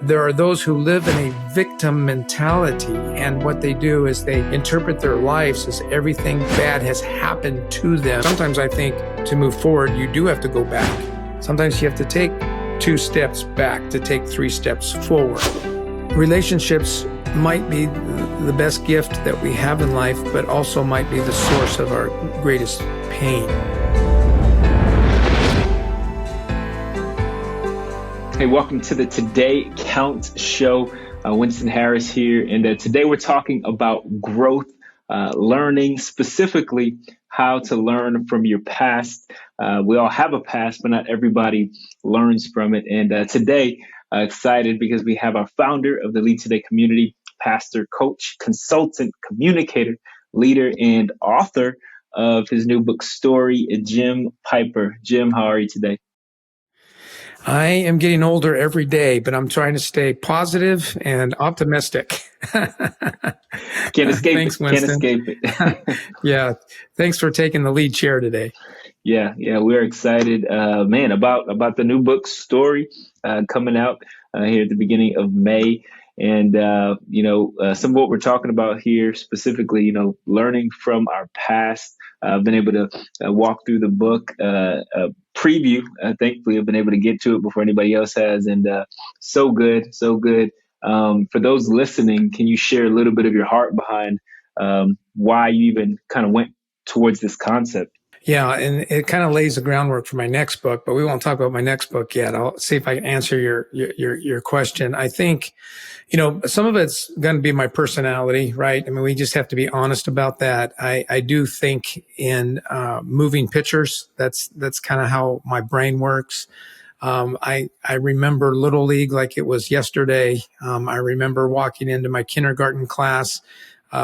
There are those who live in a victim mentality, and what they do is they interpret their lives as everything bad has happened to them. Sometimes I think to move forward, you do have to go back. Sometimes you have to take 2 steps back to take 3 steps forward. Relationships might be the best gift that we have in life, but also might be the source of our greatest pain. Hey, welcome to the Today Counts show. Winston Harris here. And today we're talking about growth, learning, specifically how to learn from your past. We all have a past, but not everybody learns from it. And today, excited because we have our founder of the Lead Today community, pastor, coach, consultant, communicator, leader, and author of his new book, Story, Jim Piper. Jim, how are you today? I am getting older every day, but I'm trying to stay positive and optimistic. Can't escape Thanks, it. Winston. Can't escape it. Yeah. Thanks for taking the lead chair today. Yeah, we're excited, about the new book, Story, coming out here at the beginning of May. And, some of what we're talking about here specifically, learning from our past. I've been able to walk through the book, preview. Thankfully, I've been able to get to it before anybody else has. And so good, so good. For those listening, can you share a little bit of your heart behind why you even kind of went towards this concept? Yeah, and it kind of lays the groundwork for my next book, but we won't talk about my next book yet. I'll see if I can answer your question. I think, some of it's going to be my personality, right? I mean, we just have to be honest about that. I do think in moving pictures. That's kind of how my brain works. I remember Little League like it was yesterday. I remember walking into my kindergarten class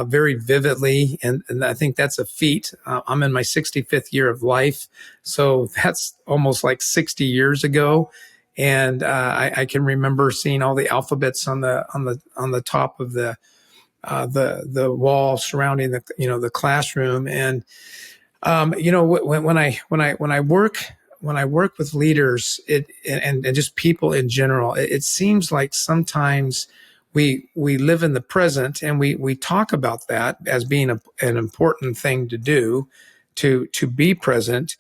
very vividly. And I think that's a feat. I'm in my 65th year of life. So that's almost like 60 years ago. And I can remember seeing all the alphabets on the top of the wall surrounding the classroom. And when I work with leaders, and just people in general, it seems like sometimes we live in the present, and we talk about that as being an important thing to do, to be present.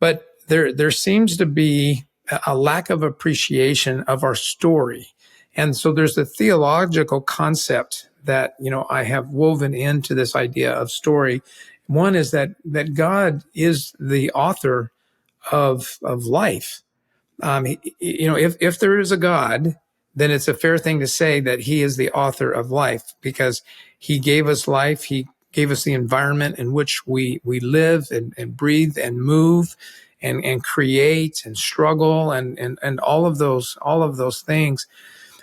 But there seems to be a lack of appreciation of our story. And so there's a theological concept that, I have woven into this idea of story. One is that God is the author of life. If there is a God, then it's a fair thing to say that he is the author of life, because he gave us life. He gave us the environment in which we live and breathe and move and create and struggle and all of those things.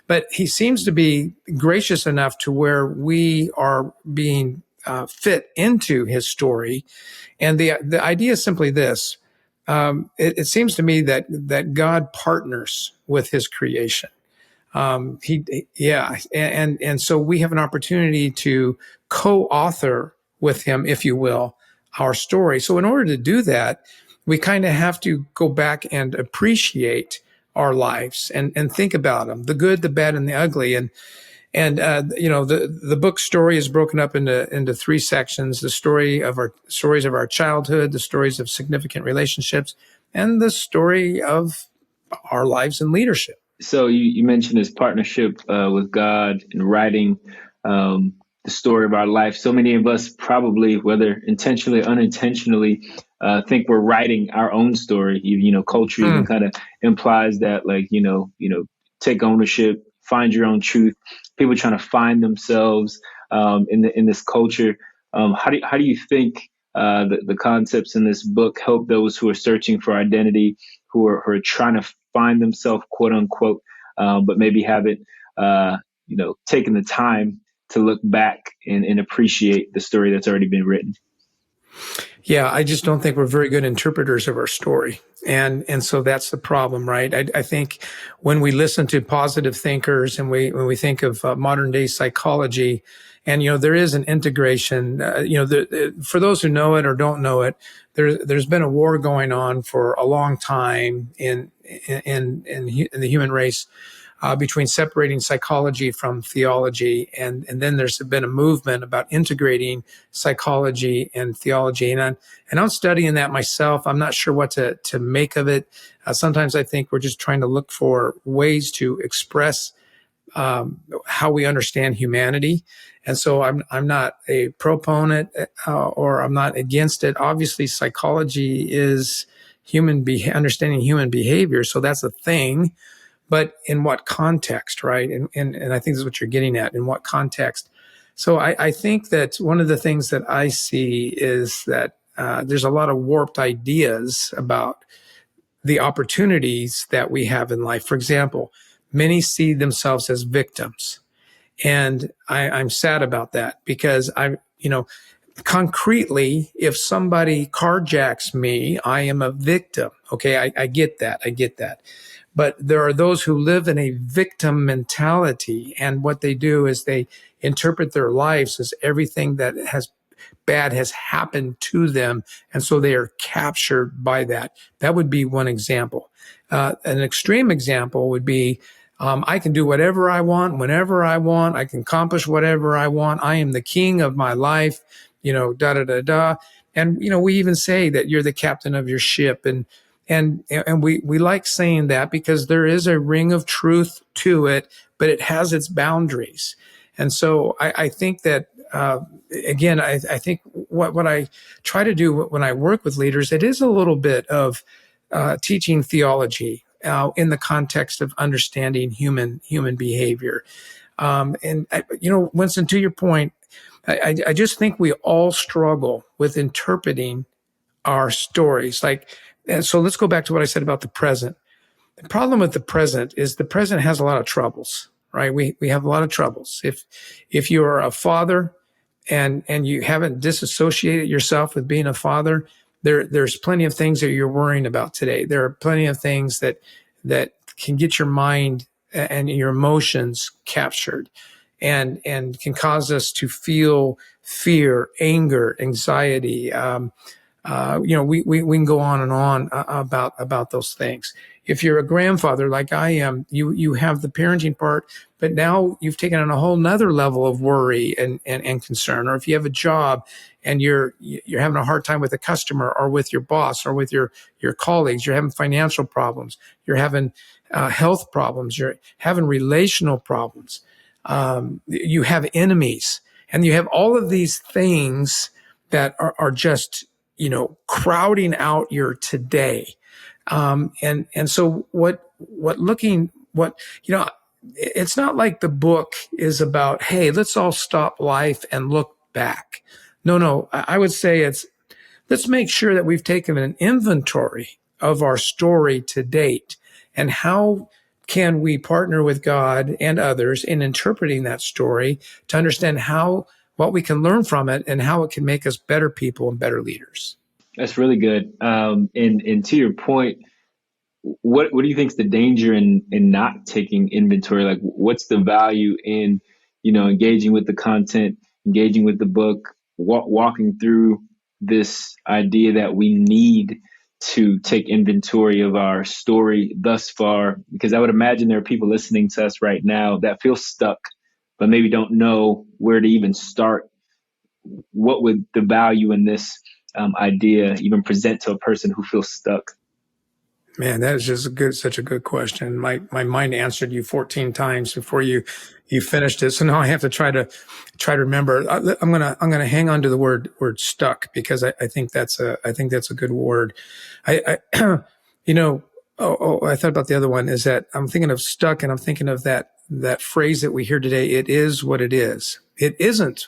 But he seems to be gracious enough to where we are being fit into his story. And the idea is simply this. It seems to me that God partners with his creation. And so we have an opportunity to co-author with him, if you will, our story. So in order to do that, we kind of have to go back and appreciate our lives and think about them, the good, the bad, and the ugly. And the book Story is broken up into 3 sections: the stories of our childhood, the stories of significant relationships, and the story of our lives in leadership. So you mentioned this partnership with God in writing the story of our life. So many of us probably, whether intentionally or unintentionally, think we're writing our own story. Culture even kind of implies that, take ownership, find your own truth. People trying to find themselves in this culture. How do you think the concepts in this book help those who are searching for identity, who are trying to find themselves, quote unquote, but maybe haven't, taken the time to look back and appreciate the story that's already been written? Yeah, I just don't think we're very good interpreters of our story. And so that's the problem, right? I think when we listen to positive thinkers and when we think of modern day psychology, and, there is an integration, for those who know it or don't know it, there's been a war going on for a long time in the human race between separating psychology from theology. And then there's been a movement about integrating psychology and theology. And I'm studying that myself. I'm not sure what to make of it. Sometimes I think we're just trying to look for ways to express how we understand humanity. And so I'm not a proponent or I'm not against it. Obviously, psychology is understanding human behavior. So that's a thing. But in what context, right? And I think this is what you're getting at. In what context? So I think that one of the things that I see is that there's a lot of warped ideas about the opportunities that we have in life. For example, many see themselves as victims. And I'm sad about that because concretely, if somebody carjacks me, I am a victim. Okay. I get that. I get that. But there are those who live in a victim mentality. And what they do is they interpret their lives as everything that bad has happened to them. And so they are captured by that. That would be one example. An extreme example would be, I can do whatever I want, whenever I want. I can accomplish whatever I want. I am the king of my life, da, da, da, da. And, we even say that you're the captain of your ship. And we like saying that because there is a ring of truth to it, but it has its boundaries. And so I think that, again, I think what I try to do when I work with leaders, it is a little bit of teaching theology in the context of understanding human behavior. Winston, to your point, I just think we all struggle with interpreting our stories. So let's go back to what I said about the present. The problem with the present is the present has a lot of troubles, right? We have a lot of troubles. If you are a father and you haven't disassociated yourself with being a father, there's plenty of things that you're worrying about today. There are plenty of things that can get your mind and your emotions captured and can cause us to feel fear, anger, anxiety. We can go on and on about those things. If you're a grandfather like I am, you have the parenting part, but now you've taken on a whole nother level of worry and concern. Or if you have a job and you're having a hard time with a customer or with your boss or with your colleagues, you're having financial problems, you're having health problems, you're having relational problems, you have enemies, and you have all of these things that are just crowding out your today. And so it's not like the book is about, hey, let's all stop life and look back. No, I would say let's make sure that we've taken an inventory of our story to date and how can we partner with God and others in interpreting that story to understand what we can learn from it and how it can make us better people and better leaders. That's really good. And to your point, what do you think is the danger in not taking inventory? Like, what's the value in, engaging with the content, engaging with the book, walking through this idea that we need to take inventory of our story thus far? Because I would imagine there are people listening to us right now that feel stuck, but maybe don't know where to even start. What would the value in this idea even present to a person who feels stuck? Man, that is just such a good question. My mind answered you 14 times before you finished it. So now I have to try to remember. I'm gonna hang on to the word stuck because I think that's a good word. I thought about the other one is that I'm thinking of stuck and I'm thinking of that phrase that we hear today. It is what it is. It isn't.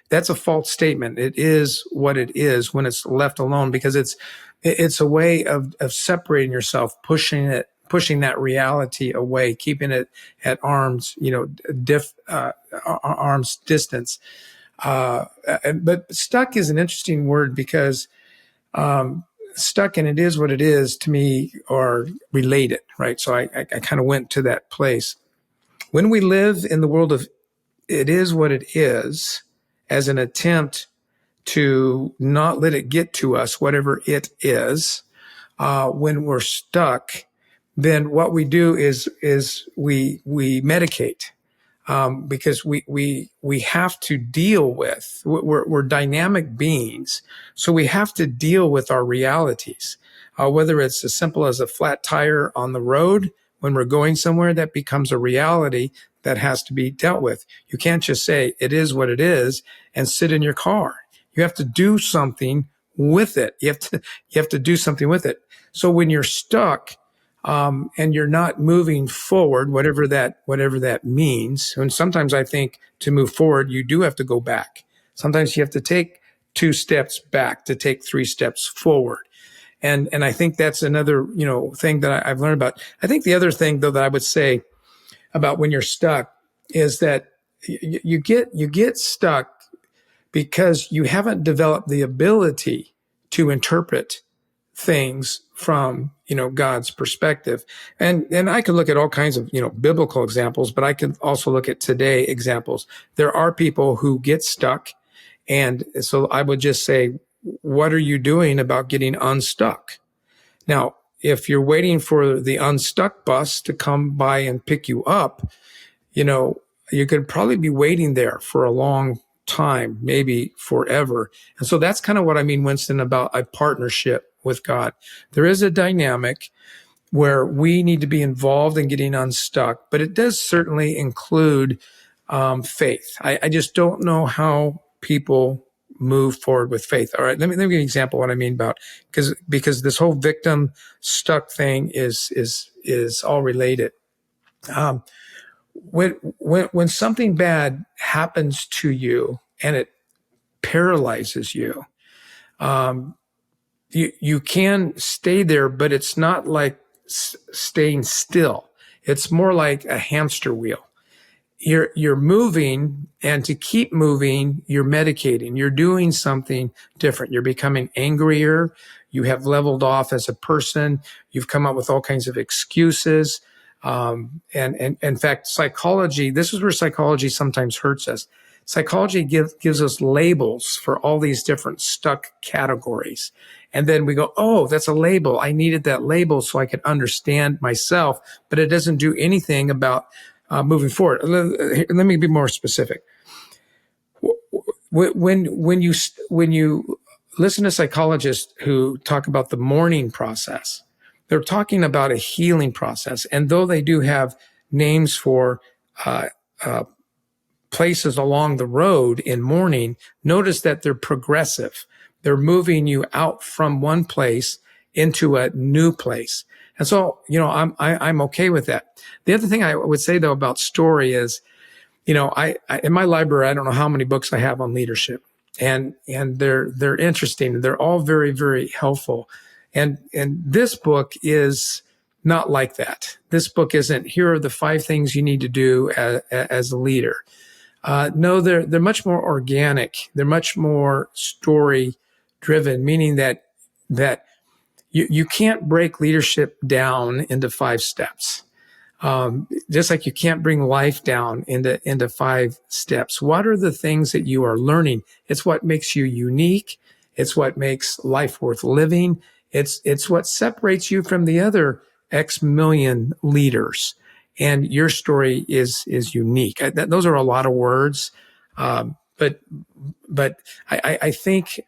That's a false statement. It is what it is when it's left alone because it's a way of separating yourself, pushing that reality away, keeping it at arm's distance. But stuck is an interesting word because stuck and it is what it is to me are related, right? So I kind of went to that place. When we live in the world of it is what it is as an attempt to not let it get to us, whatever it is, when we're stuck, then what we do is we medicate, because we have to deal with, we're dynamic beings, so we have to deal with our realities, whether it's as simple as a flat tire on the road when we're going somewhere. That becomes a reality that has to be dealt with. You can't just say it is what it is and sit in your car. You have to do something with it. You have to do something with it. So when you're stuck, and you're not moving forward, whatever that means. And sometimes I think to move forward, you do have to go back. Sometimes you have to take 2 steps back to take 3 steps forward. And I think that's another, thing that I've learned about. I think the other thing, though, that I would say about when you're stuck is that you get stuck because you haven't developed the ability to interpret things from, God's perspective. And I could look at all kinds of, biblical examples, but I could also look at today examples. There are people who get stuck. And so I would just say, what are you doing about getting unstuck? Now, if you're waiting for the unstuck bus to come by and pick you up, you could probably be waiting there for a long time, maybe forever. And so that's kind of what I mean, Winston, about a partnership with God. There is a dynamic where we need to be involved in getting unstuck, but it does certainly include faith. I just don't know how people move forward with faith. All right, let me give you an example of what I mean about, because this whole victim stuck thing is all related. When something bad happens to you and it paralyzes you, you can stay there, but it's not like staying still. It's more like a hamster wheel. You're moving, and to keep moving, you're medicating. You're doing something different. You're becoming angrier. You have leveled off as a person. You've come up with all kinds of excuses. And in fact, psychology, this is where psychology sometimes hurts us. Psychology gives us labels for all these different stuck categories. And then we go, oh, that's a label. I needed that label so I could understand myself, but it doesn't do anything about moving forward. Let me be more specific. When you listen to psychologists who talk about the mourning process, they're talking about a healing process. And though they do have names for places along the road in mourning, notice that they're progressive. They're moving you out from one place into a new place. And so, I'm okay with that. The other thing I would say, though, about story is, I in my library, I don't know how many books I have on leadership, and they're interesting. They're all very, very helpful. And this book is not like that. This book isn't, here are the 5 things you need to do as a leader. No, they're much more organic. They're much more story driven, meaning that you can't break leadership down into 5 steps. Just like you can't bring life down into 5 steps. What are the things that you are learning? It's what makes you unique. It's what makes life worth living. It's what separates you from the other X million leaders. And your story is unique. Those are a lot of words. But I think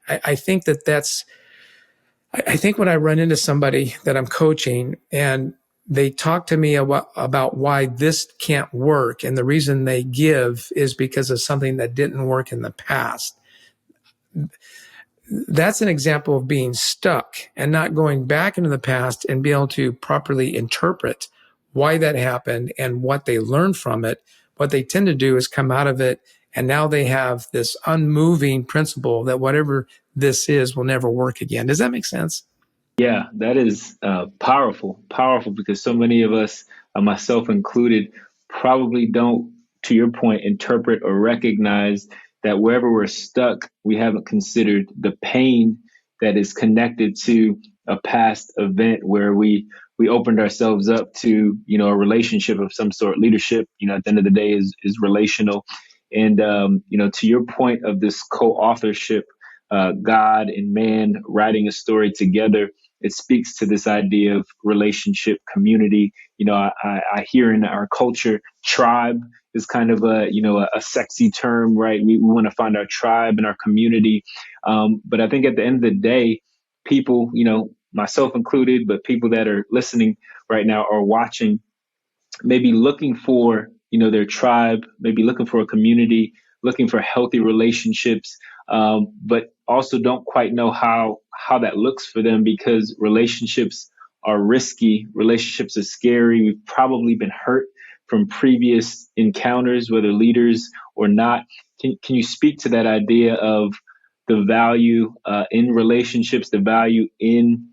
when I run into somebody that I'm coaching and they talk to me about why this can't work, and the reason they give is because of something that didn't work in the past, that's an example of being stuck and not going back into the past and be able to properly interpret why that happened and what they learned from it. What they tend to do is come out of it, and now they have this unmoving principle that whatever this is will never work again. Does that make sense? Yeah, that is powerful because so many of us, myself included, probably don't, to your point, interpret or recognize that wherever we're stuck, we haven't considered the pain that is connected to a past event where we opened ourselves up to, a relationship of some sort. Leadership, at the end of the day is relational. And, to your point of this co-authorship, God and man writing a story together, it speaks to this idea of relationship, community. I hear in our culture, tribe is kind of a sexy term, right? We want to find our tribe and our community. But I think at the end of the day, people, myself included, but people that are listening right now or watching, maybe looking for their tribe, maybe looking for a community, looking for healthy relationships, but also don't quite know how that looks for them, because relationships are risky, relationships are scary. We've probably been hurt from previous encounters, whether leaders or not. Can you speak to that idea of the value in relationships, the value in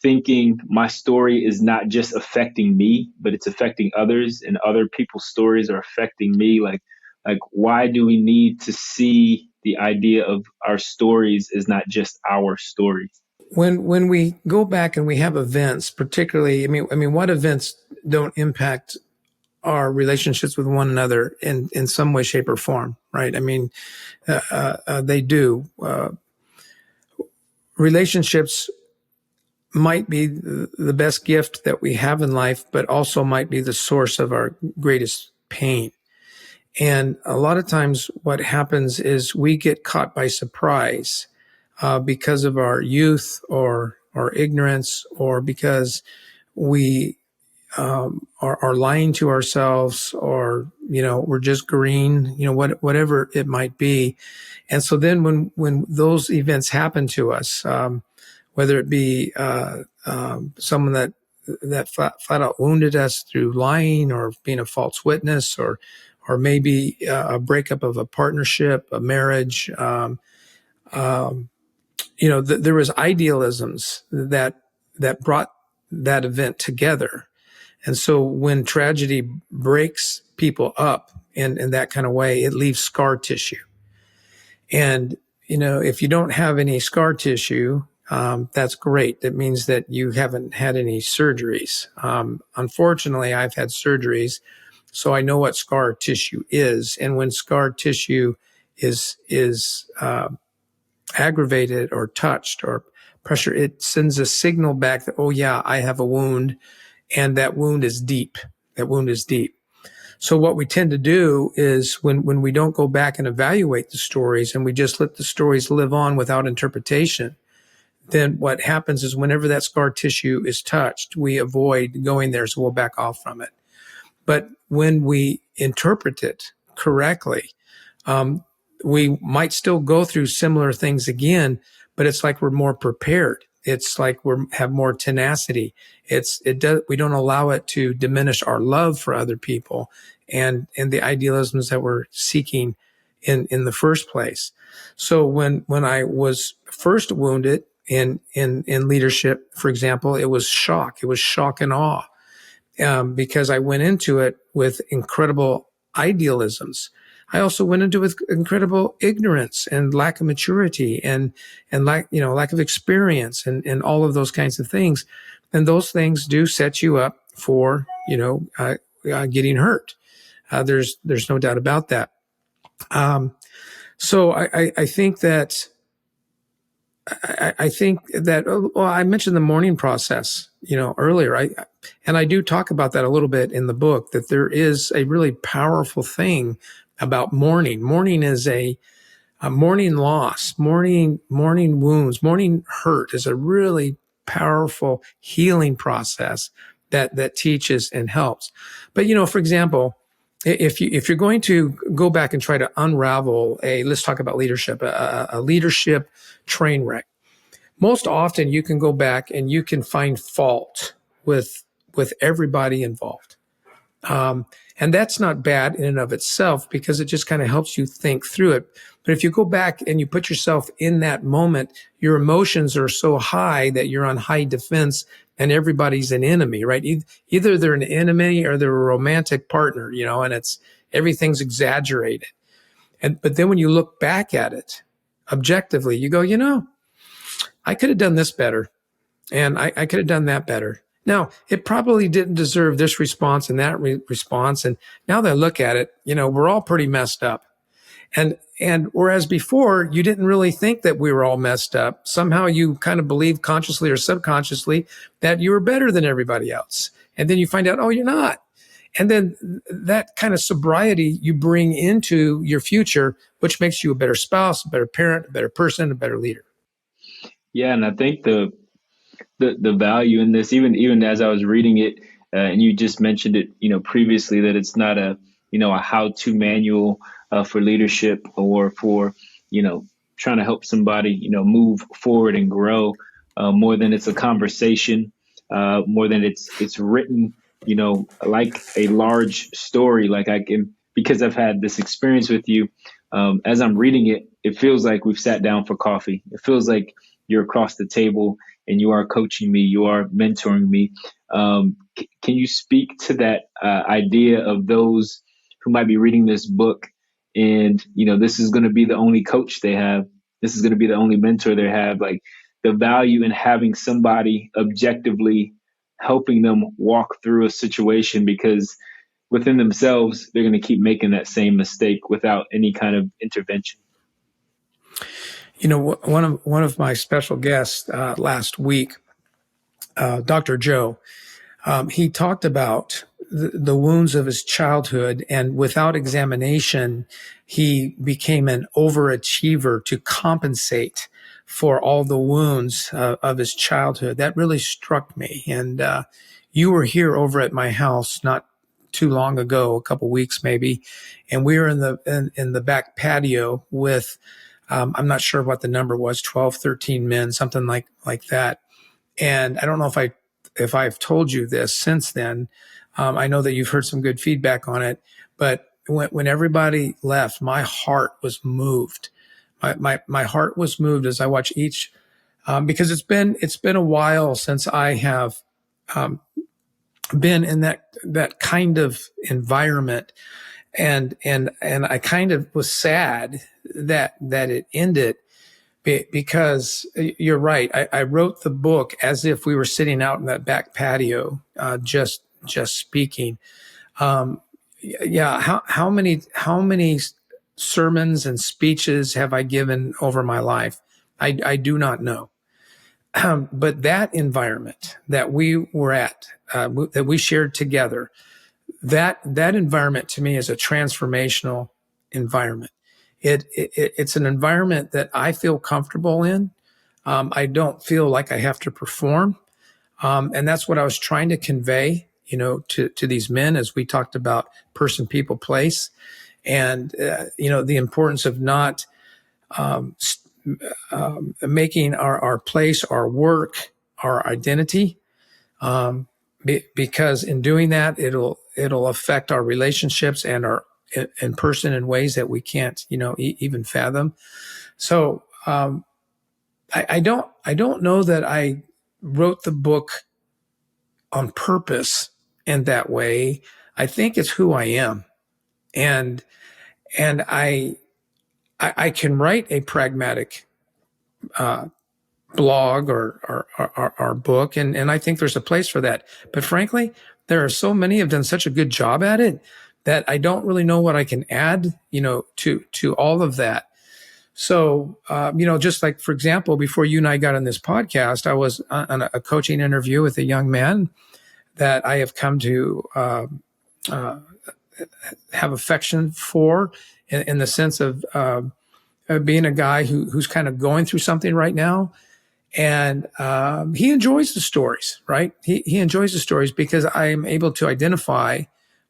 thinking my story is not just affecting me, but it's affecting others, and other people's stories are affecting me? Like why do we need to see the idea of our stories is not just our stories? When we go back and we have events, particularly, I mean, what events don't impact our relationships with one another in some way, shape, or form, right? I mean, they do. Relationships might be the best gift that we have in life, but also might be the source of our greatest pain. And a lot of times what happens is we get caught by surprise because of our youth or ignorance, or because we are lying to ourselves, or, we're just green, whatever it might be. And so then when those events happen to us, whether it be someone that flat out wounded us through lying or being a false witness, or maybe a breakup of a partnership, a marriage. There was idealisms that brought that event together. And so when tragedy breaks people up in that kind of way, it leaves scar tissue. And, if you don't have any scar tissue, that's great. That means that you haven't had any surgeries. Unfortunately, I've had surgeries, so I know what scar tissue is. And when scar tissue is aggravated or touched or pressure, it sends a signal back that, oh yeah, I have a wound, and that wound is deep. That wound is deep. So what we tend to do is when we don't go back and evaluate the stories, and we just let the stories live on without interpretation, then what happens is whenever that scar tissue is touched, we avoid going there, so we'll back off from it. But when we interpret it correctly, we might still go through similar things again, but it's like we're more prepared. It's like we have more tenacity. We don't allow it to diminish our love for other people and the idealisms that we're seeking in the first place. So when I was first wounded in leadership, for example, it was shock. It was shock and awe, because I went into it with incredible idealisms. I also went into it with incredible ignorance and lack of maturity and lack of experience and all of those kinds of things. And those things do set you up for, getting hurt. There's no doubt about that. So I think that, well, I mentioned the mourning process, earlier. I do talk about that a little bit in the book, that there is a really powerful thing about mourning. Mourning is a mourning loss, mourning wounds, mourning hurt is a really powerful healing process that teaches and helps. But, for example, if you're going to go back and try to unravel let's talk about leadership, a leadership train wreck. Most often you can go back and you can find fault with everybody involved. And that's not bad in and of itself, because it just kind of helps you think through it. But if you go back and you put yourself in that moment, your emotions are so high that you're on high defense and everybody's an enemy, right? Either they're an enemy or they're a romantic partner, and everything's exaggerated. But then when you look back at it objectively, you go, I could have done this better, and I could have done that better. Now, it probably didn't deserve this response and that response. And now that I look at it, we're all pretty messed up. And whereas before you didn't really think that we were all messed up, somehow you kind of believed consciously or subconsciously that you were better than everybody else. And then you find out, oh, you're not. And then that kind of sobriety you bring into your future, which makes you a better spouse, a better parent, a better person, a better leader. Yeah, and I think the value in this, even as I was reading it, and you just mentioned it, previously, that it's not a how-to manual for leadership or for trying to help somebody move forward and grow, more than it's a conversation, more than it's written, like a large story. Like I can, because I've had this experience with you, as I'm reading it, it feels like we've sat down for coffee. It feels like you're across the table and you are coaching me, you are mentoring me. Can you speak to that idea of those who might be reading this book and, this is going to be the only coach they have. This is going to be the only mentor they have. Like the value in having somebody objectively helping them walk through a situation, because within themselves, they're going to keep making that same mistake without any kind of intervention. One of my special guests last week, Dr. Joe, he talked about the wounds of his childhood, and without examination, he became an overachiever to compensate for all the wounds of his childhood. That really struck me. And you were here over at my house not too long ago, a couple weeks maybe, and we were in the back patio with I'm not sure what the number was, 12, 13 men, something like that. And I don't know if I've told you this since then. I know that you've heard some good feedback on it, but when everybody left, my heart was moved. My heart was moved as I watched each, because it's been a while since I have been in that kind of environment. And I kind of was sad that it ended, because you're right. I wrote the book as if we were sitting out in that back patio, just speaking. Yeah. How many sermons and speeches have I given over my life? I do not know. But that environment that we were at, that we shared together, that environment to me is a transformational environment. It's an environment that I feel comfortable in. I don't feel like I have to perform. And that's what I was trying to convey, to these men as we talked about person, people, place, and, the importance of not making our place, our work, our identity, because in doing that, it'll affect our relationships and our in person in ways that we can't, even fathom. So I don't know that I wrote the book on purpose in that way. I think it's who I am, and I can write a pragmatic blog or book, and I think there's a place for that. But frankly, there are so many who have done such a good job at it that I don't really know what I can add, to all of that. So, just like, for example, before you and I got on this podcast, I was on a coaching interview with a young man that I have come to have affection for, in the sense of being a guy who's kind of going through something right now. And he enjoys the stories, right? He enjoys the stories because I am able to identify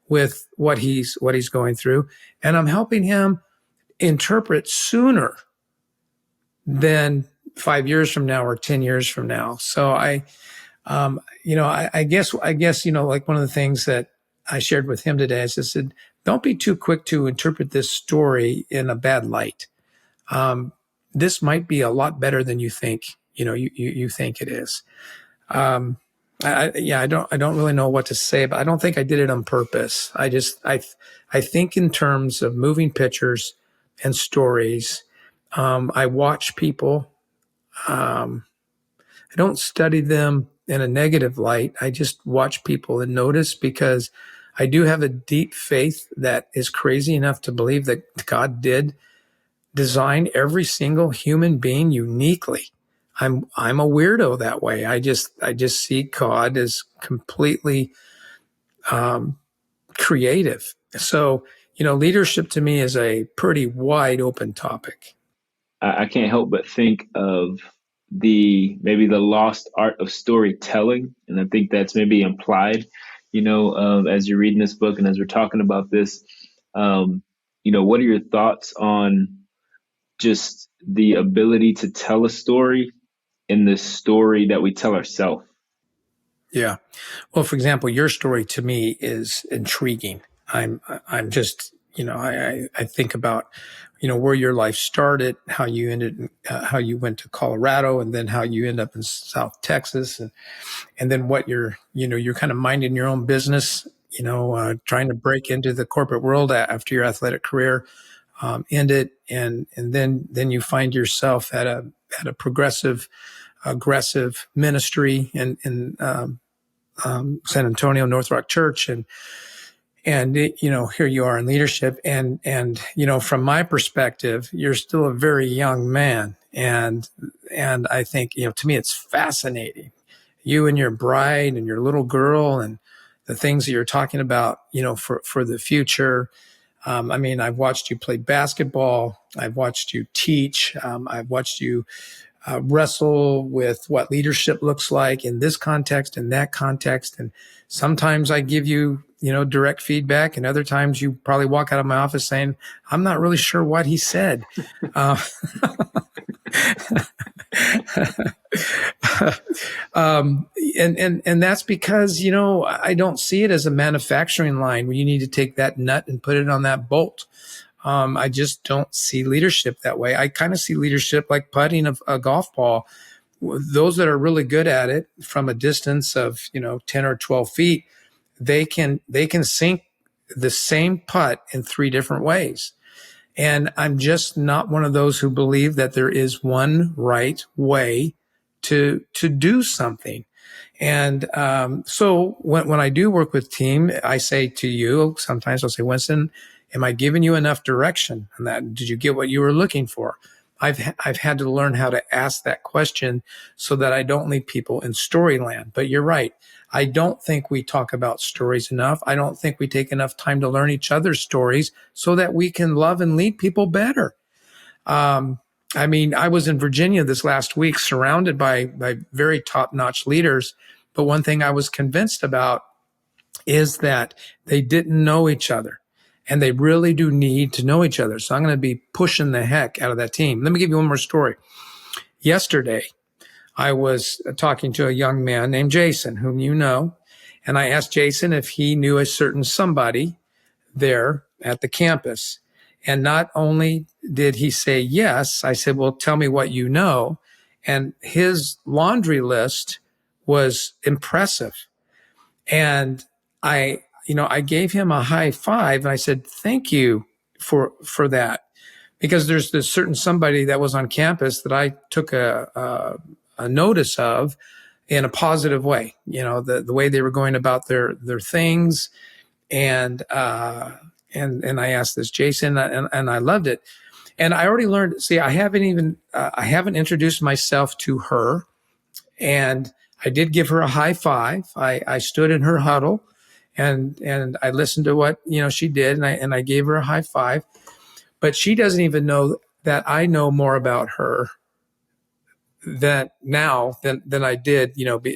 with what he's going through, and I'm helping him interpret sooner than 5 years from now or 10 years from now. So I guess, like one of the things that I shared with him today is I said, don't be too quick to interpret this story in a bad light. This might be a lot better than you think, you think it is. I don't really know what to say, but I don't think I did it on purpose. I think in terms of moving pictures and stories. I watch people. I don't study them in a negative light. I just watch people and notice, because I do have a deep faith that is crazy enough to believe that God did designed every single human being uniquely. I'm a weirdo that way. I just see God as completely creative. So, leadership to me is a pretty wide open topic. I can't help but think of maybe the lost art of storytelling, and I think that's maybe implied, as you're reading this book and as we're talking about this. What are your thoughts on just the ability to tell a story in the story that we tell ourselves? Yeah. Well, for example, your story to me is intriguing. I'm just, I think about, where your life started, how you how you went to Colorado, and then how you end up in South Texas, and then what you're kind of minding your own business, trying to break into the corporate world after your athletic career ended, and then you find yourself at a progressive, aggressive ministry in San Antonio North Rock Church, and here you are in leadership, and from my perspective, you're still a very young man, and I think to me it's fascinating, you and your bride and your little girl and the things that you're talking about, for the future. I mean, I've watched you play basketball. I've watched you teach. I've watched you wrestle with what leadership looks like in this context, in that context. And sometimes I give you, direct feedback. And other times you probably walk out of my office saying, I'm not really sure what he said. And that's because, I don't see it as a manufacturing line where you need to take that nut and put it on that bolt. I just don't see leadership that way. I kind of see leadership like putting a golf ball. Those that are really good at it from a distance of, 10 or 12 feet, they can sink the same putt in 3 different ways. And I'm just not one of those who believe that there is one right way to do something. And so when I do work with team, I say to you, sometimes I'll say, Winston, am I giving you enough direction on that? Did you get what you were looking for? I've had to learn how to ask that question so that I don't leave people in storyland. But you're right. I don't think we talk about stories enough. I don't think we take enough time to learn each other's stories so that we can love and lead people better. I mean, I was in Virginia this last week surrounded by very top-notch leaders. But one thing I was convinced about is that they didn't know each other. And they really do need to know each other. So I'm going to be pushing the heck out of that team. Let me give you one more story. Yesterday, I was talking to a young man named Jason, whom you know. And I asked Jason if he knew a certain somebody there at the campus. And not only did he say yes, I said, well, tell me what you know. And his laundry list was impressive. And I gave him a high five and I said, thank you for that. Because there's this certain somebody that was on campus that I took a notice of in a positive way, the way they were going about their things. And I asked this Jason and I loved it. And I already learned, see, I haven't introduced myself to her, and I did give her a high five. I stood in her huddle and I listened to what, she did, and I gave her a high five, but she doesn't even know that I know more about her than I did,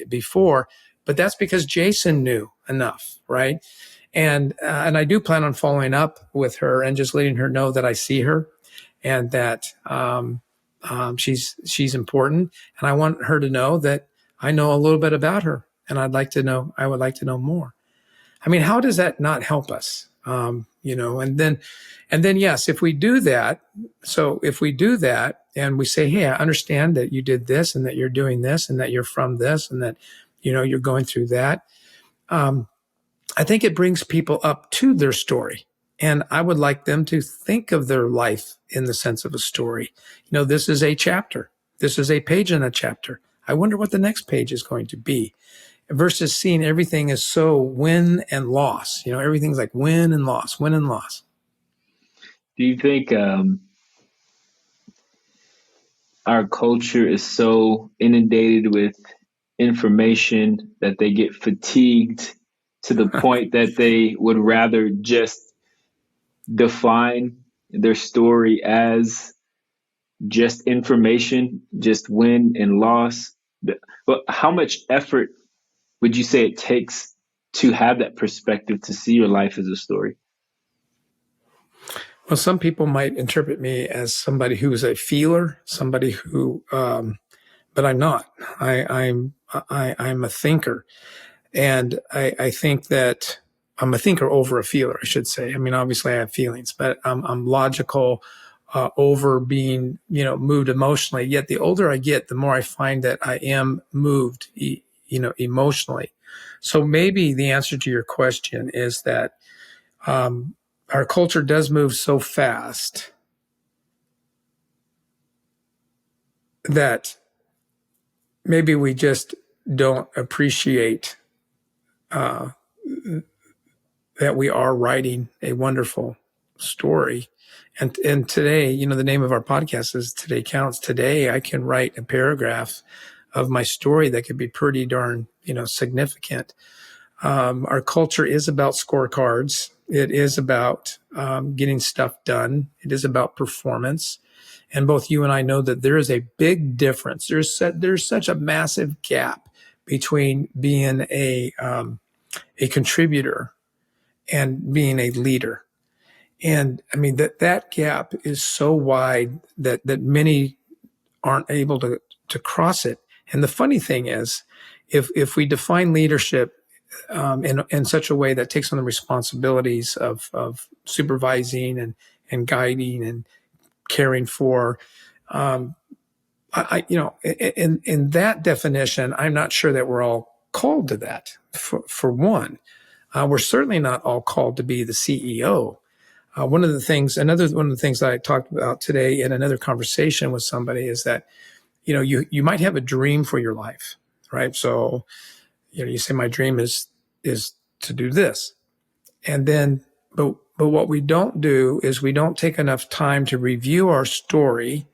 before, but that's because Jason knew enough. Right. And I do plan on following up with her and just letting her know that I see her and that, she's important. And I want her to know that I know a little bit about her, and I would like to know more. I mean, how does that not help us? And then yes, if we do that, and we say, hey, I understand that you did this and that you're doing this and that you're from this and that, you're going through that. I think it brings people up to their story. And I would like them to think of their life in the sense of a story. This is a chapter. This is a page in a chapter. I wonder what the next page is going to be. Versus seeing everything as so win and loss. Everything's like win and loss, win and loss. Do you think our culture is so inundated with information that they get fatigued to the point that they would rather just define their story as just information, just win and loss. But how much effort would you say it takes to have that perspective to see your life as a story? Well, some people might interpret me as somebody who is a feeler, somebody who, but I'm not. I'm a thinker. And I think that I'm a thinker over a feeler, I should say. I mean, obviously I have feelings, but I'm logical, over being, moved emotionally. Yet the older I get, the more I find that I am moved, emotionally. So maybe the answer to your question is that, our culture does move so fast that maybe we just don't appreciate, uh, that we are writing a wonderful story. And today, the name of our podcast is Today Counts. Today, I can write a paragraph of my story that could be pretty darn, significant. Our culture is about scorecards. It is about, getting stuff done. It is about performance. And both you and I know that there is a big difference. There's such a massive gap between being a contributor and being a leader. And I mean, that gap is so wide that many aren't able to cross it. And the funny thing is, if we define leadership, in such a way that takes on the responsibilities of supervising and guiding and caring for, in that definition, I'm not sure that we're all called to that. For one, we're certainly not all called to be the CEO. Another one of the things that I talked about today in another conversation with somebody is that, you might have a dream for your life, right? So, you say my dream is to do this. And then, but what we don't do is we don't take enough time to review our story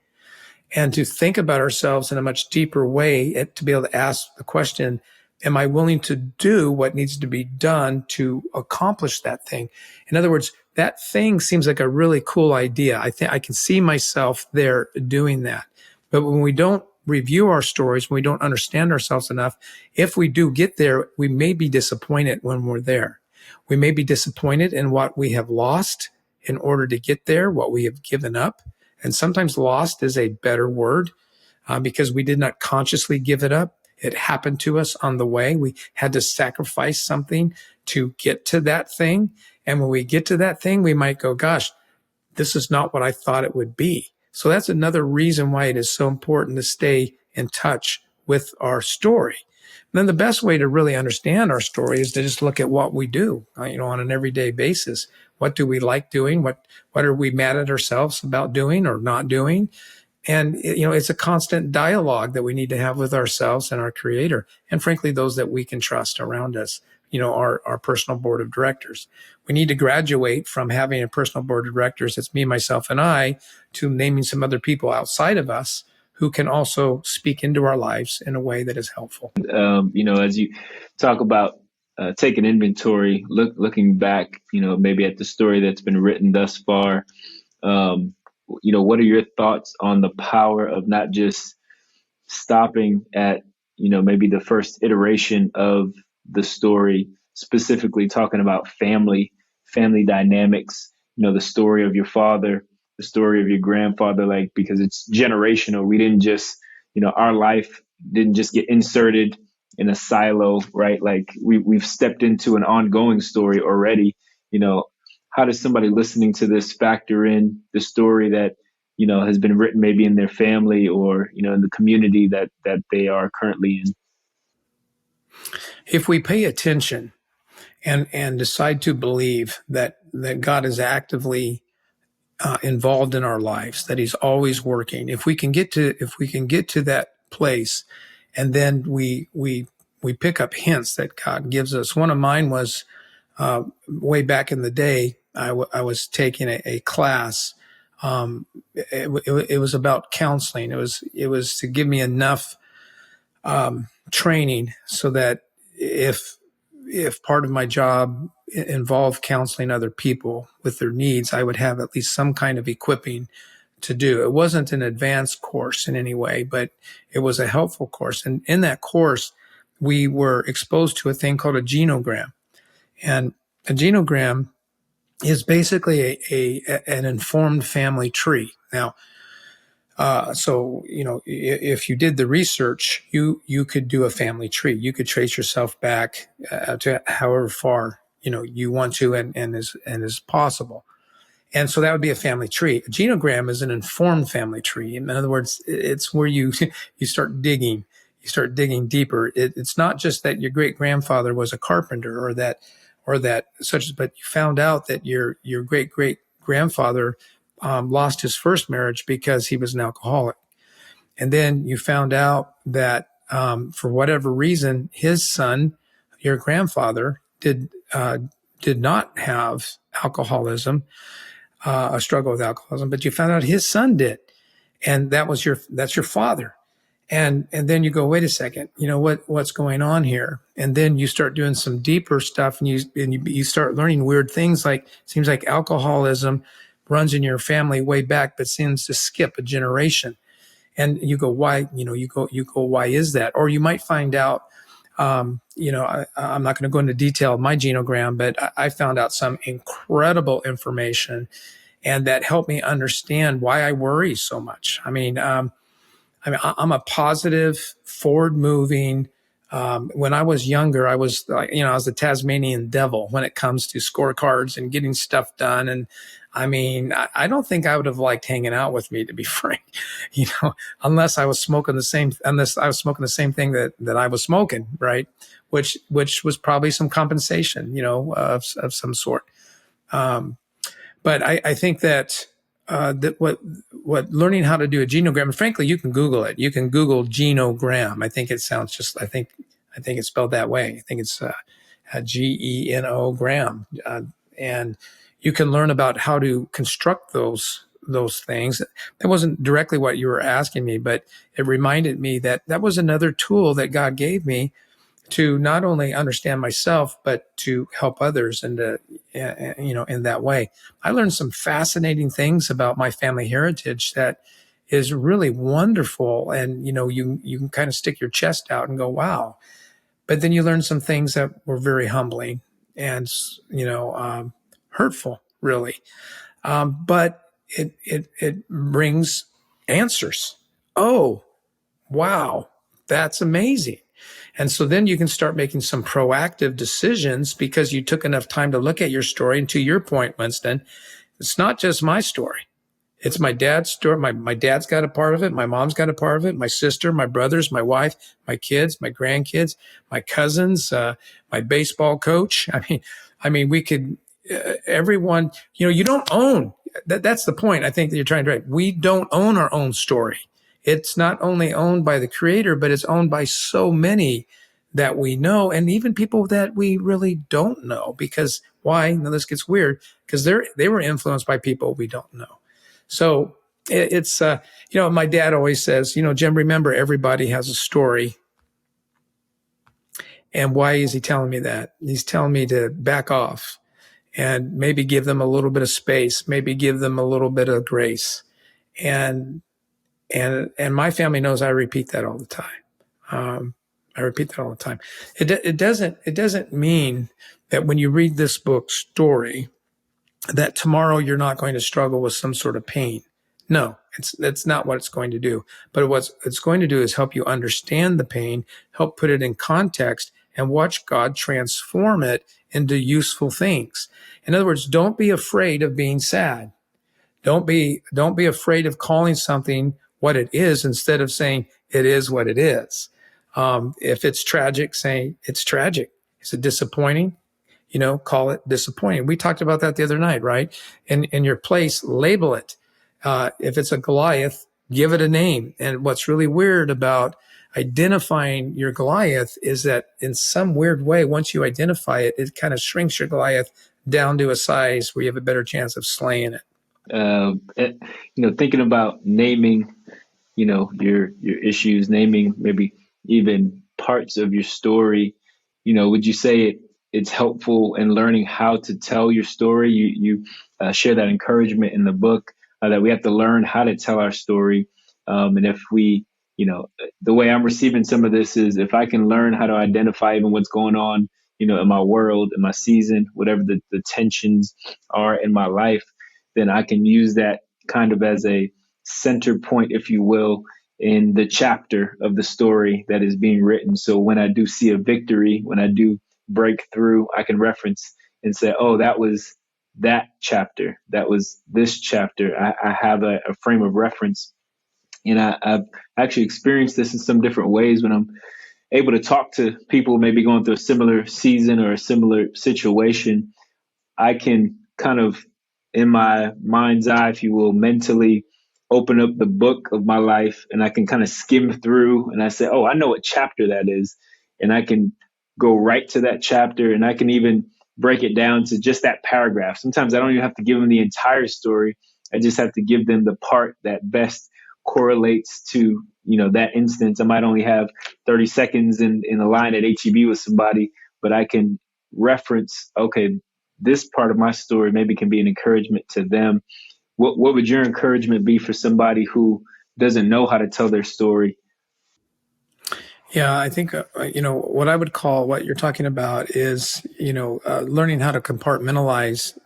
and to think about ourselves in a much deeper way, to be able to ask the question, am I willing to do what needs to be done to accomplish that thing? In other words, that thing seems like a really cool idea. I think I can see myself there doing that. But when we don't review our stories, when we don't understand ourselves enough, if we do get there, we may be disappointed when we're there. We may be disappointed in what we have lost in order to get there, what we have given up. And sometimes lost is a better word, because we did not consciously give it up. It happened to us on the way. We had to sacrifice something to get to that thing. And when we get to that thing, we might go, gosh, this is not what I thought it would be. So that's another reason why it is so important to stay in touch with our story. And then the best way to really understand our story is to just look at what we do, on an everyday basis. What do we like doing? What are we mad at ourselves about doing or not doing? And, it's a constant dialogue that we need to have with ourselves and our creator. And frankly, those that we can trust around us, our personal board of directors. We need to graduate from having a personal board of directors, it's me, myself, and I, to naming some other people outside of us who can also speak into our lives in a way that is helpful. As you talk about taking inventory, looking back, maybe at the story that's been written thus far, what are your thoughts on the power of not just stopping at, maybe the first iteration of the story, specifically talking about family dynamics, the story of your father, the story of your grandfather, because it's generational. We didn't just, our life didn't just get inserted in a silo, right? Like we've stepped into an ongoing story already. How does somebody listening to this factor in the story that, has been written maybe in their family or, in the community that they are currently in? If we pay attention and decide to believe that God is actively, involved in our lives, that He's always working, if we can get to that place, and then we pick up hints that God gives us. One of mine was, way back in the day, I was taking a class It was about counseling. It was to give me enough training so that if part of my job involved counseling other people with their needs, I would have at least some kind of equipping to do. It wasn't an advanced course in any way, but it was a helpful course. And in that course, we were exposed to a thing called a genogram. And a genogram is basically an informed family tree. Now, so, if you did the research, you could do a family tree. You could trace yourself back to however far, you want to and is possible. And so that would be a family tree. A genogram is an informed family tree. In other words, it's where you start digging. You start digging deeper. It's not just that your great grandfather was a carpenter or that such, but you found out that your great great grandfather lost his first marriage because he was an alcoholic. And then you found out that for whatever reason, his son, your grandfather, did not have alcoholism, a struggle with alcoholism, but you found out his son did. And that's your father. And then you go, wait a second, what's going on here? And then you start doing some deeper stuff and you start learning weird things, like seems like alcoholism runs in your family way back, but seems to skip a generation. And you go, why? You go, why is that? Or you might find out, I'm not going to go into detail of my genogram, but I found out some incredible information, and that helped me understand why I worry so much. I'm a positive, forward-moving. When I was younger, I was I was the Tasmanian devil when it comes to scorecards and getting stuff done. And I don't think I would have liked hanging out with me, to be frank, unless I was smoking the same thing that I was smoking, right? Which was probably some compensation, of some sort. But I think that what learning how to do a genogram, and frankly, you can Google it. You can Google genogram. I think it's spelled that way. I think it's GENO gram, and you can learn about how to construct those things. That wasn't directly what you were asking me, but it reminded me that was another tool that God gave me to not only understand myself, but to help others in that way. I learned some fascinating things about my family heritage that is really wonderful. And, you can kind of stick your chest out and go, wow. But then you learn some things that were very humbling and, hurtful, really. But it brings answers. Oh, wow. That's amazing. And so then you can start making some proactive decisions because you took enough time to look at your story. And to your point, Winston, it's not just my story. It's my dad's story. My dad's got a part of it. My mom's got a part of it. My sister, my brothers, my wife, my kids, my grandkids, my cousins, my baseball coach. We could, everyone, you don't own that's the point I think that you're trying to write. We don't own our own story. It's not only owned by the creator, but it's owned by so many that we know, and even people that we really don't know. Because why? Now this gets weird, because they were influenced by people we don't know. So it's my dad always says, Jim, remember, everybody has a story. And why is he telling me that? He's telling me to back off and maybe give them a little bit of space, maybe give them a little bit of grace. And my family knows I repeat that all the time. I repeat that all the time. It doesn't mean that when you read this book story that tomorrow you're not going to struggle with some sort of pain. No, that's not what it's going to do. But what it's going to do is help you understand the pain, help put it in context, and watch God transform it into useful things. In other words, don't be afraid of being sad. Don't be afraid of calling something what it is instead of saying it is what it is. If it's tragic, say it's tragic. Is it disappointing? Call it disappointing. We talked about that the other night, right? In your place, label it. If it's a Goliath, give it a name. And what's really weird about identifying your Goliath is that in some weird way, once you identify it, it kind of shrinks your Goliath down to a size where you have a better chance of slaying it. Thinking about naming, your issues, naming maybe even parts of your story. Would you say it's helpful in learning how to tell your story? You share that encouragement in the book, that we have to learn how to tell our story. And if we, the way I'm receiving some of this is, if I can learn how to identify even what's going on, in my world, in my season, whatever the tensions are in my life, then I can use that kind of as a center point, if you will, in the chapter of the story that is being written. So when I do see a victory, when I do break through, I can reference and say, oh, that was that chapter. That was this chapter. I have a frame of reference. And I've actually experienced this in some different ways when I'm able to talk to people maybe going through a similar season or a similar situation. I can kind of, in my mind's eye, if you will, mentally open up the book of my life, and I can kind of skim through, and I say, oh, I know what chapter that is. And I can go right to that chapter, and I can even break it down to just that paragraph. Sometimes I don't even have to give them the entire story. I just have to give them the part that best correlates to, that instance. I might only have 30 seconds in a line at HEB with somebody, but I can reference, okay, this part of my story maybe can be an encouragement to them. What would your encouragement be for somebody who doesn't know how to tell their story? Yeah, I think, what I would call what you're talking about is, learning how to compartmentalize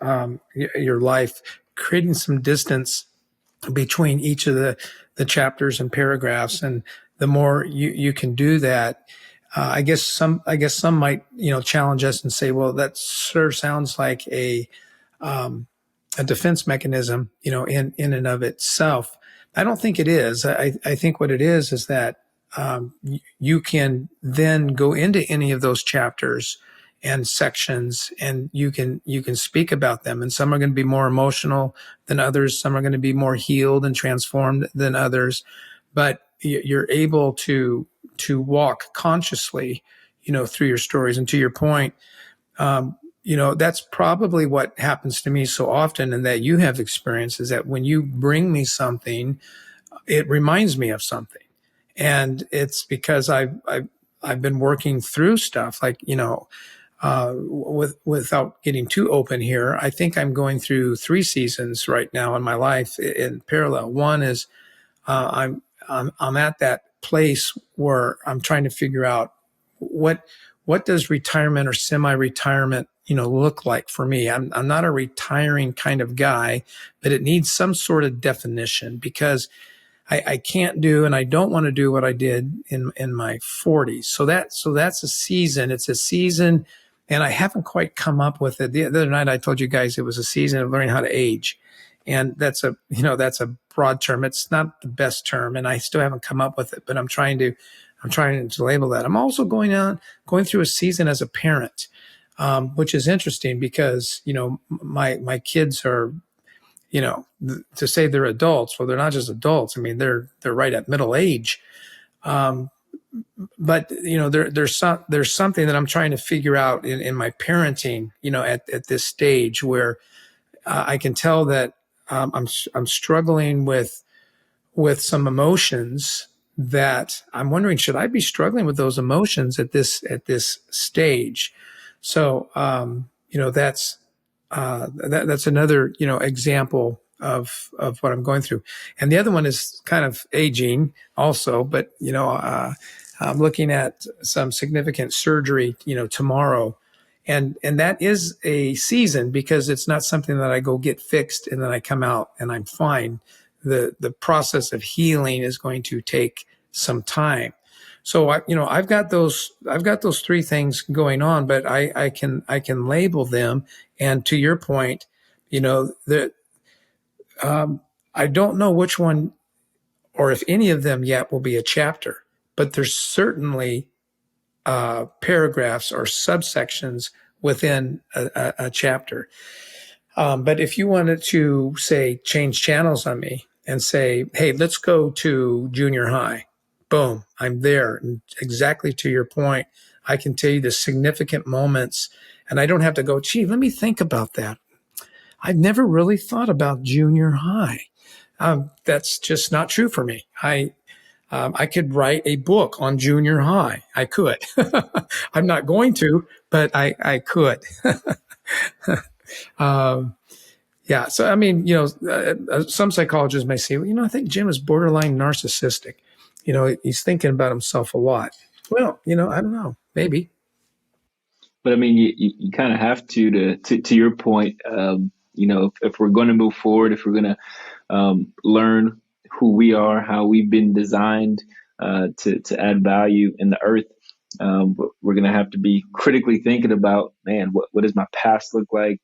your life, creating some distance between each of the chapters and paragraphs. And the more you can do that, I guess some might, challenge us and say, well, that sure sounds like a defense mechanism, in and of itself. I don't think it is. I think what it is that you can then go into any of those chapters and sections, and you can speak about them. And some are going to be more emotional than others. Some are going to be more healed and transformed than others. But you're able to walk consciously, through your stories. And to your point, that's probably what happens to me so often, and that you have experienced, is that when you bring me something, it reminds me of something. And it's because I've been working through stuff, like, without getting too open here. I think I'm going through 3 seasons right now in my life in parallel. One is, I'm at that place where I'm trying to figure out what does retirement or semi-retirement, look like for me. I'm not a retiring kind of guy, but it needs some sort of definition, because I can't do, and I don't want to do what I did in my 40s. So that's a season. It's a season, and I haven't quite come up with it. The other night I told you guys it was a season of learning how to age. And that's a broad term. It's not the best term, and I still haven't come up with it, but I'm trying to label that. I'm also going through a season as a parent, which is interesting because, my kids are, to say they're adults. Well, they're not just adults. I mean, they're right at middle age. But there's something that I'm trying to figure out in my parenting, at this stage where I can tell that I'm struggling with some emotions that I'm wondering, should I be struggling with those emotions at this stage? So that's another example of what I'm going through. And the other one is kind of aging also, but I'm looking at some significant surgery tomorrow. And that is a season, because it's not something that I go get fixed and then I come out and I'm fine. The process of healing is going to take some time. So I've got those 3 things going on, but I can label them. And to your point, that I don't know which one or if any of them yet will be a chapter, but there's certainly paragraphs or subsections within a chapter. But if you wanted to, say, change channels on me and say, hey, let's go to junior high, boom, I'm there. And exactly to your point, I can tell you the significant moments, and I don't have to go, gee, let me think about that. I've never really thought about junior high. That's just not true for me. I could write a book on junior high. I could. I'm not going to, but I could. um, yeah. So, I mean, some psychologists may say, well, I think Jim is borderline narcissistic. He's thinking about himself a lot. Well, I don't know. Maybe. But I mean, you kind of have to your point. If we're going to move forward, if we're going to learn who we are, how we've been designed to add value in the earth, we're going to have to be critically thinking about, man, what does my past look like?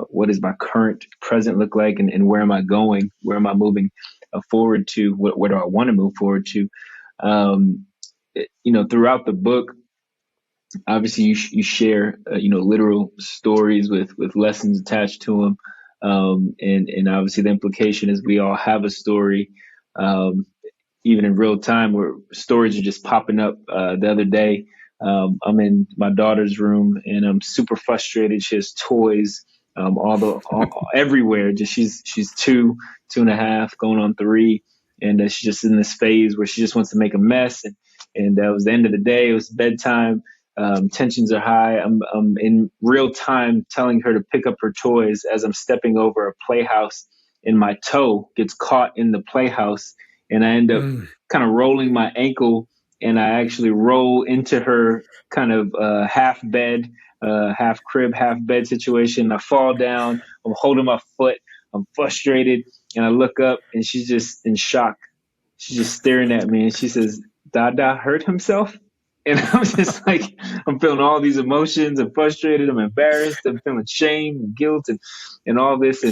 What does my current present look like? And where am I going? Where am I moving forward to? Where do I want to move forward to? Throughout the book, obviously you share literal stories with lessons attached to them, and obviously the implication is we all have a story, even in real time, where stories are just popping up. The other day, I'm in my daughter's room and I'm super frustrated. She has toys everywhere. Just she's 2.5, going on 3, and she's just in this phase where she just wants to make a mess. And that was the end of the day. It was bedtime. Tensions are high. I'm in real time telling her to pick up her toys as I'm stepping over a playhouse, and my toe gets caught in the playhouse, and I end up kind of rolling my ankle, and I actually roll into her kind of half bed, half crib, half bed situation. I fall down. I'm holding my foot. I'm frustrated, and I look up, and she's just in shock. She's just staring at me, and she says, "Dada hurt himself?" And I'm just like, I'm feeling all these emotions. I'm frustrated. I'm embarrassed. I'm feeling shame and guilt and all this.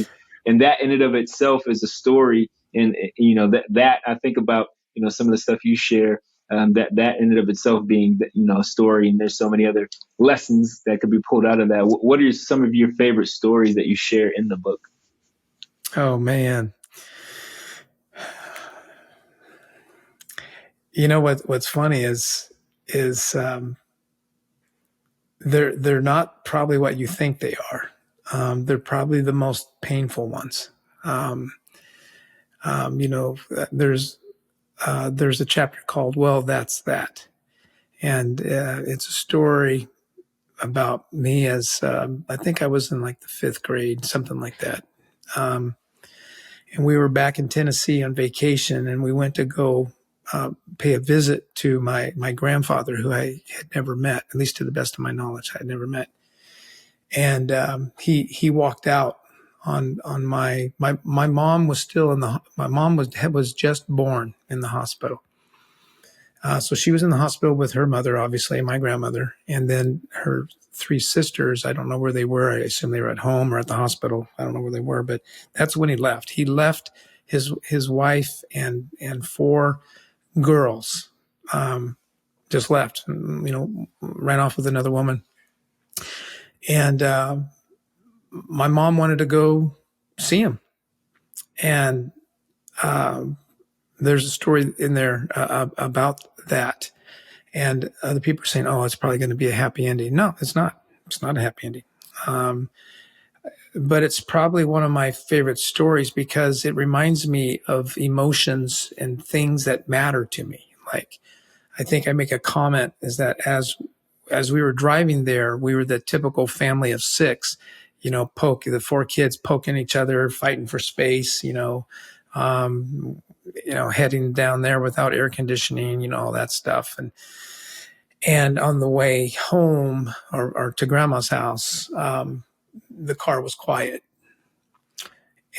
And that in and of itself is a story. And, that I think about, some of the stuff you share, that in and of itself being, a story. And there's so many other lessons that could be pulled out of that. What are some of your favorite stories that you share in the book? Oh, man. What's funny is they're not probably what you think they are. They're probably the most painful ones. There's a chapter called "Well, That's That," and it's a story about me as I think I was in like the 5th grade, something like that. And we were back in Tennessee on vacation, and we went to go pay a visit to my grandfather, who I had never met, at least to the best of my knowledge, I had never met. And he walked out on my mom was still my mom was just born in the hospital. So she was in the hospital with her mother, obviously, my grandmother, and then her 3 sisters. I don't know where they were. I assume they were at home or at the hospital. I don't know where they were, but that's when he left. He left his wife and 4 girls, just left, ran off with another woman. And my mom wanted to go see him. And there's a story in there about that. And other people are saying, oh, it's probably going to be a happy ending. No, it's not. It's not a happy ending. But it's probably one of my favorite stories because it reminds me of emotions and things that matter to me. Like, I think I make a comment is that as we were driving there, we were the typical family of 6, the 4 kids poking each other, fighting for space, heading down there without air conditioning, all that stuff. And on the way home or to grandma's house, the car was quiet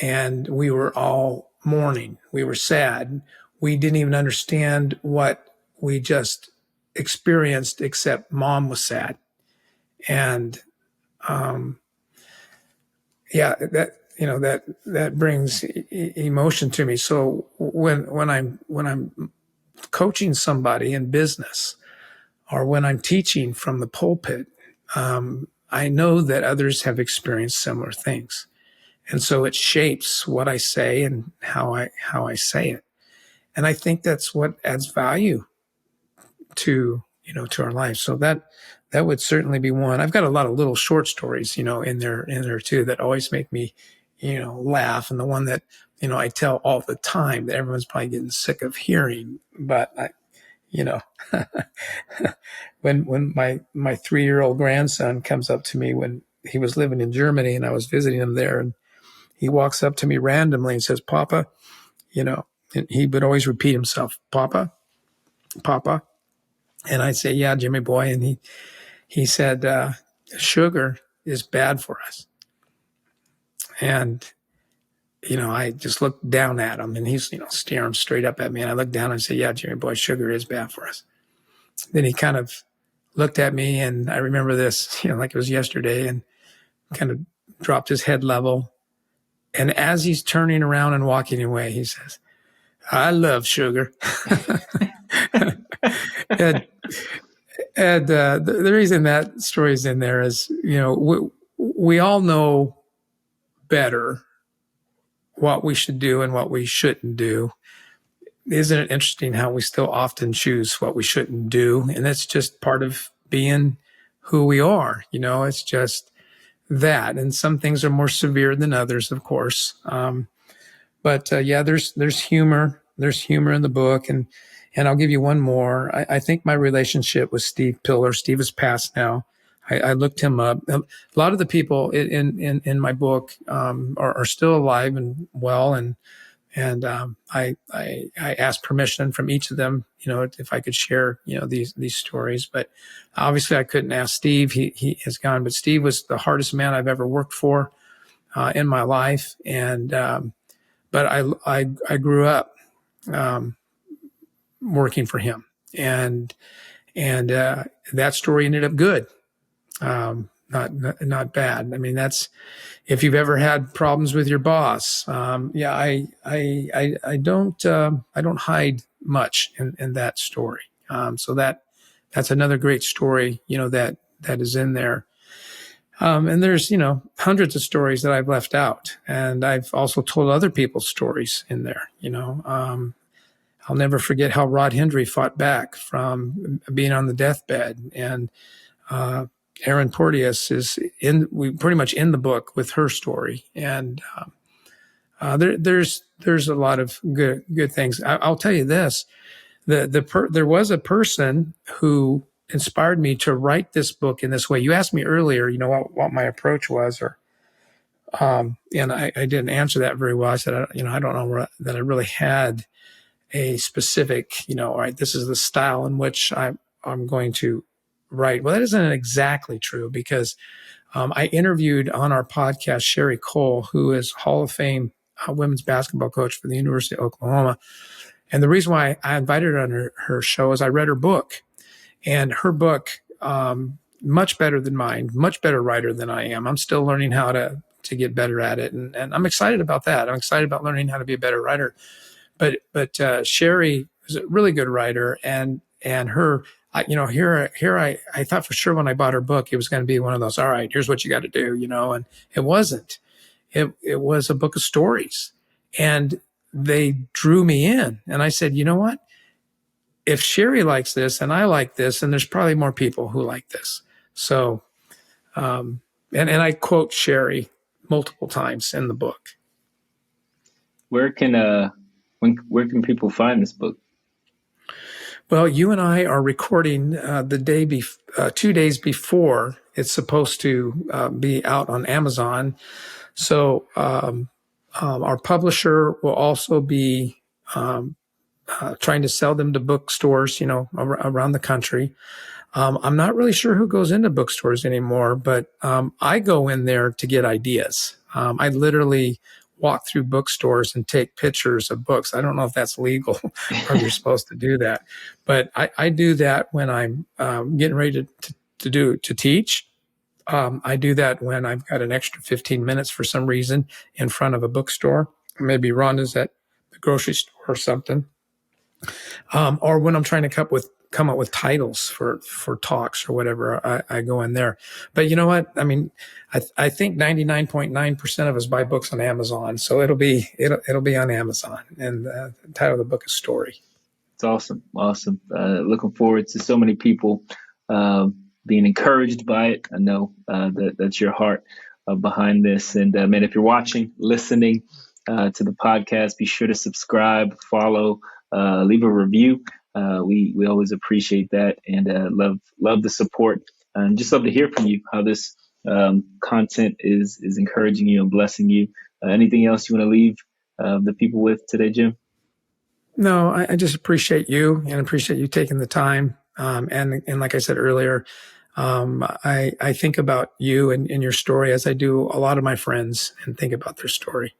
and we were all mourning. We were sad. We didn't even understand what we just experienced, except mom was sad. And, that brings emotion to me. So when I'm coaching somebody in business or when I'm teaching from the pulpit, I know that others have experienced similar things. And so it shapes what I say and how I say it. And I think that's what adds value to our life. So that would certainly be one. I've got a lot of little short stories, in there too, that always make me, laugh, and the one that, I tell all the time that everyone's probably getting sick of hearing. But you know, when my 3-year-old grandson comes up to me when he was living in Germany and I was visiting him there, and he walks up to me randomly and says, "Papa," and he would always repeat himself, "Papa, Papa," and I'd say, "Yeah, Jimmy boy," and he said, "Sugar is bad for us," and I just looked down at him, and he's staring straight up at me, and I looked down and said, "Yeah, Jimmy boy, sugar is bad for us." Then he kind of looked at me, and I remember this, like it was yesterday, and kind of dropped his head level. And as he's turning around and walking away, he says, "I love sugar." and the reason that story's in there is, we all know better what we should do and what we shouldn't do. Isn't it interesting how we still often choose what we shouldn't do? And that's just part of being who we are. It's just that. And some things are more severe than others, of course. But yeah, there's humor. There's humor in the book. And I'll give you one more. I think my relationship with Steve Pillar, Steve has passed now. I looked him up. A lot of the people in my book are still alive and well, and I asked permission from each of them, if I could share, these stories. But obviously, I couldn't ask Steve. He is gone. But Steve was the hardest man I've ever worked for in my life, and but I grew up working for him, and that story ended up good. Not bad. I mean, that's, if you've ever had problems with your boss. Yeah, I don't hide much in that story. So that's another great story, that is in there. And there's, hundreds of stories that I've left out, and I've also told other people's stories in there, I'll never forget how Rod Hendry fought back from being on the deathbed, and, Erin Porteous we pretty much in the book with her story. And, there's a lot of good things. I'll tell you this, there was a person who inspired me to write this book in this way. You asked me earlier, what my approach was, and I didn't answer that very well. I said, I don't know that I really had a specific, all right, this is the style in which I'm going to write. Well, that isn't exactly true, because I interviewed on our podcast Sherry Cole, who is Hall of Fame women's basketball coach for the University of Oklahoma. And the reason why I invited her on her show is I read her book, and her book, much better than mine, much better writer than I am. I'm still learning how to get better at it. And I'm excited about that. I'm excited about learning how to be a better writer. But Sherry is a really good writer, and her, I thought for sure when I bought her book, it was going to be one of those, all right, here's what you got to do, and it wasn't. It was a book of stories, and they drew me in. And I said, you know what? If Sherry likes this and I like this, and there's probably more people who like this. So, and I quote Sherry multiple times in the book. Where can people find this book? Well, you and I are recording the day 2 days before it's supposed to be out on Amazon. So our publisher will also be trying to sell them to bookstores, around the country. I'm not really sure who goes into bookstores anymore, but I go in there to get ideas. I literally walk through bookstores and take pictures of books. I don't know if that's legal or you're supposed to do that, but I do that when I'm getting ready to teach. I do that when I've got an extra 15 minutes for some reason in front of a bookstore. Maybe Rhonda's at the grocery store or something. Or when I'm trying to come up with titles for talks or whatever, I go in there. But you know what? I mean, I think 99.9% of us buy books on Amazon, so it'll be on Amazon. And the title of the book is Story. It's awesome. Looking forward to so many people being encouraged by it. I know that's your heart. behind this. And man, if you're watching, listening to the podcast, be sure to subscribe, follow, leave a review. We always appreciate that, and love the support, and just love to hear from you how this content is encouraging you and blessing you. Anything else you want to leave the people with today, Jim? No, I just appreciate you and appreciate you taking the time. And like I said earlier, I think about you and your story as I do a lot of my friends and think about their story.